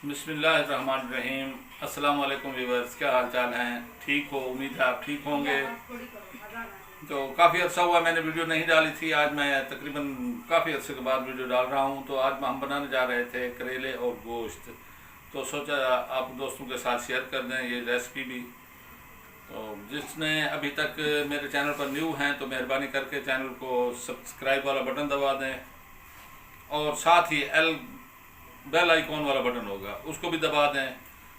बिस्मिल्लाहिर्रहमानिर्रहीम। अस्सलाम वालेकुम व्यूअर्स, क्या हाल चाल हैं? ठीक हो? उम्मीद है आप ठीक होंगे। तो काफ़ी अर्सा हुआ मैंने वीडियो नहीं डाली थी। आज मैं तकरीबन काफ़ी अर्से के बाद वीडियो डाल रहा हूँ। तो आज हम बनाने जा रहे थे करेले और गोश्त। तो सोचा आप दोस्तों के साथ शेयर कर दें ये रेसिपी भी। तो जिसने अभी तक मेरे चैनल पर न्यू हैं तो मेहरबानी करके चैनल को सब्सक्राइब वाला बटन दबा दें और साथ ही बेल आइकॉन वाला बटन होगा उसको भी दबा दें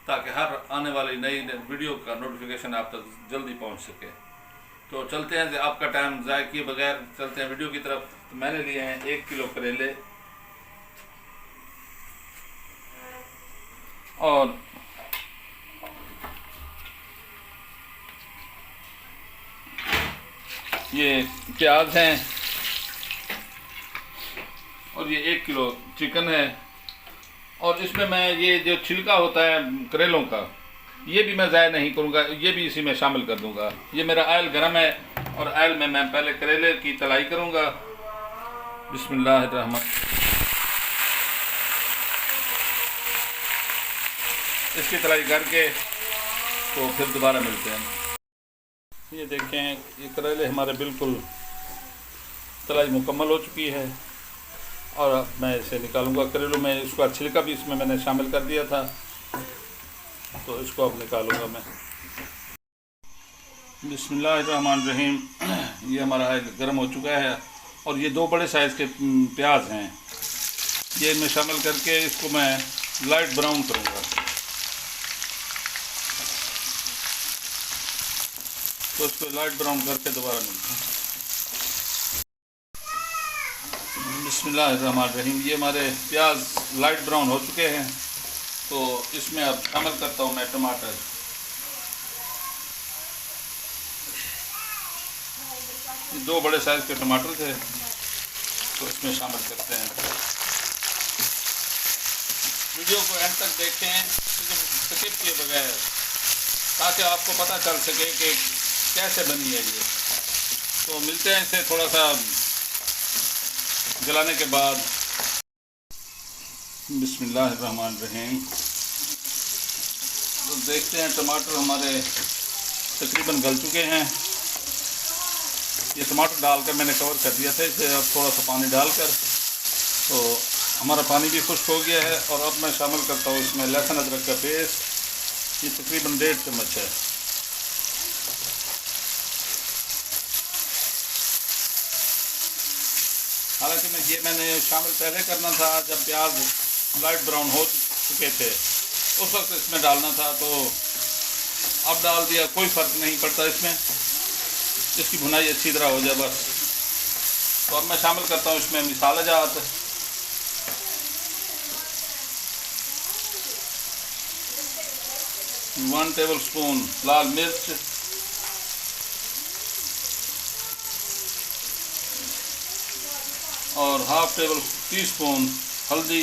ताकि हर आने वाली नई वीडियो का नोटिफिकेशन आप तक जल्दी पहुंच सके। तो चलते हैं, आपका टाइम ज़ाय किए बगैर चलते हैं वीडियो की तरफ। तो मैंने लिए हैं 1 किलो करेले और ये प्याज हैं और ये 1 किलो चिकन है। और इसमें मैं ये जो छिलका होता है करेलों का ये भी मैं ज़ाया नहीं करूँगा, ये भी इसी में शामिल कर दूँगा। ये मेरा ऑयल गर्म है और ऑयल में मैं पहले करेले की तलाई करूँगा। बिस्मिल्लाहिर्रहमान। इसकी तलाई करके तो फिर दोबारा मिलते हैं। ये देखें, ये करेले हमारे बिल्कुल तलाई मुकम्मल हो चुकी है और अब मैं इसे निकालूंगा। करेलों में इसका छिलका भी इसमें मैंने शामिल कर दिया था, तो इसको अब निकालूंगा मैं। बिस्मिल्लाहिर्रहमानिर्रहीम। ये हमारा गर्म हो चुका है और ये 2 बड़े साइज़ के प्याज हैं, ये मैं शामिल करके इसको मैं लाइट ब्राउन करूँगा। तो इसको लाइट ब्राउन करके दोबारा मिलते हैं। बिस्मिल्लाहिर्रहमानिर्रहीम। ये हमारे प्याज लाइट ब्राउन हो चुके हैं, तो इसमें अब शामिल करता हूँ मैं टमाटर। ये 2 बड़े साइज़ के टमाटर थे, तो इसमें शामिल करते हैं। वीडियो को एंड तक देखें, स्किप किए बगैर, ताकि आपको पता चल सके कि कैसे बनी है ये। तो मिलते हैं इसे थोड़ा सा जलाने के बाद। बिस्मिल्लाहिर्रहमानिर्रहीम। तो देखते हैं, टमाटर हमारे तकरीबन गल चुके हैं। ये टमाटर डालकर मैंने कवर कर दिया था इसे। अब थोड़ा सा पानी डालकर तो हमारा पानी भी खुश्क हो गया है। और अब मैं शामिल करता हूँ इसमें लहसुन अदरक का पेस्ट। ये तकरीबन 1.5 चम्मच है। हालांकि मैंने शामिल पहले करना था जब प्याज लाइट ब्राउन हो चुके थे, उस वक्त इसमें डालना था, तो अब डाल दिया, कोई फ़र्क नहीं पड़ता इसमें। इसकी भुनाई अच्छी तरह हो जाए बस। तो अब मैं शामिल करता हूँ इसमें मसाला जात। वन टेबल स्पून लाल मिर्च, और हाफ टेबल टीस्पून हल्दी।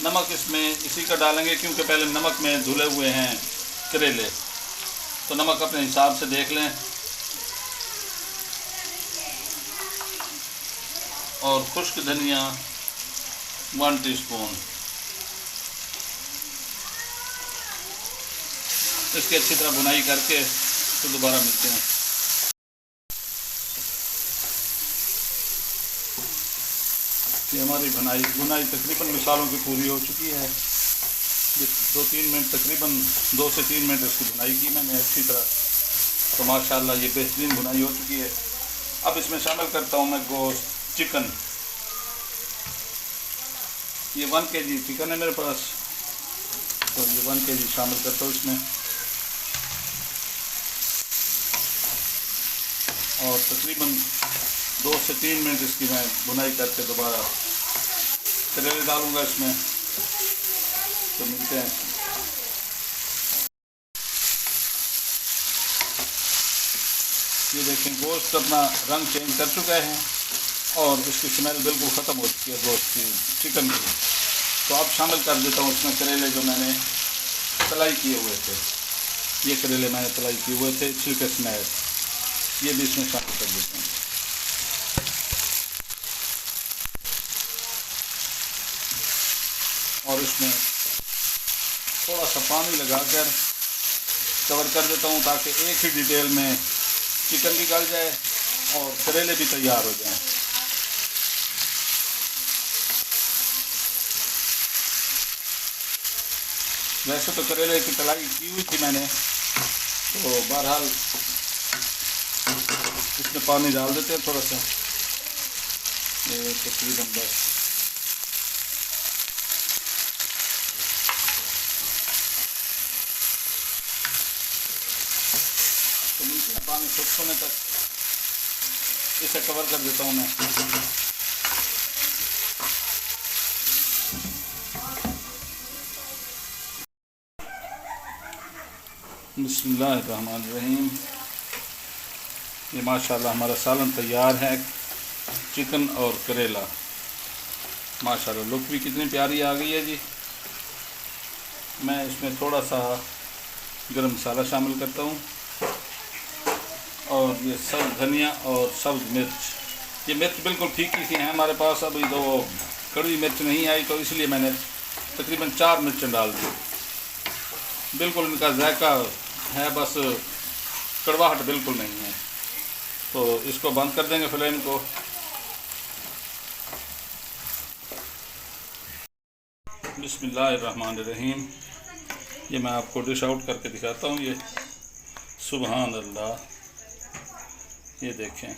नमक इसमें इसी का डालेंगे क्योंकि पहले नमक में धुले हुए हैं करेले, तो नमक अपने हिसाब से देख लें। और खुश्क धनिया 1 टीस्पून। इसकी अच्छी तरह भुनाई करके तो दोबारा मिलते हैं। ये हमारी भुनाई तकरीबन मिसालों की पूरी हो चुकी है। ये 2-3 मिनट, तकरीबन 2 से 3 मिनट इसकी भुनाई की मैंने अच्छी तरह। तो माशाल्लाह ये बेहतरीन भुनाई हो चुकी है। अब इसमें शामिल करता हूँ मैं गोश्त, चिकन। ये 1 kg चिकन है मेरे पास, तो ये 1 kg शामिल करता हूँ इसमें। और तकरीबन 2 से 3 मिनट इसकी मैं भुनाई करके दोबारा करेले डालूंगा इसमें। तो मिलते हैं। ये देखें, गोश्त अपना रंग चेंज कर चुका है और इसकी स्मेल बिल्कुल ख़त्म हो चुकी है गोश्त की, चिकन की। तो अब शामिल कर देता हूँ इसमें करेले जो मैंने तलाई किए हुए थे। ये करेले मैंने तलाई किए हुए थे छिलके समेत, ये भी इसमें शामिल कर देते हैं। और इसमें थोड़ा सा पानी लगाकर कवर कर देता हूँ ताकि एक ही डिटेल में चिकन भी गल जाए और करेले भी तैयार हो जाएं। वैसे तो करेले की तलाई की हुई थी मैंने, तो बहरहाल इसमें पानी डाल देते हैं थोड़ा सा, ये तकरीबन बस। तो नीचे पानी खुश्क होने तक इसे कवर कर देता हूँ मैं। बिस्मिल्लाहिर्रहमानिर्रहीम। ये माशाल्लाह हमारा सालन तैयार है, चिकन और करेला। माशाल्लाह लुक भी कितनी प्यारी आ गई है जी। मैं इसमें थोड़ा सा गरम मसाला शामिल करता हूँ और ये सब्ज़ धनिया और सब्ज़ मिर्च। ये मिर्च बिल्कुल फीकी सी हैं हमारे पास, अभी तो कड़वी मिर्च नहीं आई, तो इसलिए मैंने तकरीबन 4 मिर्चें डाल दी। बिल्कुल इनका जायका है, बस कड़वाहट बिल्कुल नहीं है। तो इसको बंद कर देंगे फ्लेम को। बिस्मिल्लाहिर्रहमानिर्रहीम। ये मैं आपको डिश आउट करके दिखाता हूँ। ये सुभान अल्लाह, ये देखें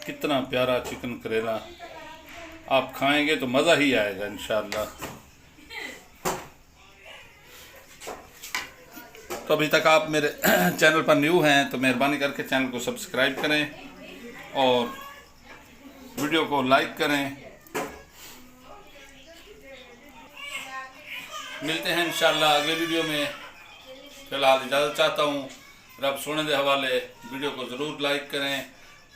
कितना प्यारा चिकन करेला। आप खाएंगे तो मज़ा ही आएगा इंशाअल्लाह। तो अभी तक आप मेरे चैनल पर न्यू हैं तो मेहरबानी करके चैनल को सब्सक्राइब करें और वीडियो को लाइक करें। मिलते हैं इंशाअल्लाह अगले वीडियो में। फ़िलहाल इजाज़त चाहता हूँ। रब सोने के हवाले। वीडियो को ज़रूर लाइक करें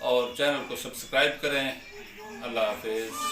और चैनल को सब्सक्राइब करें। अल्लाह हाफिज़।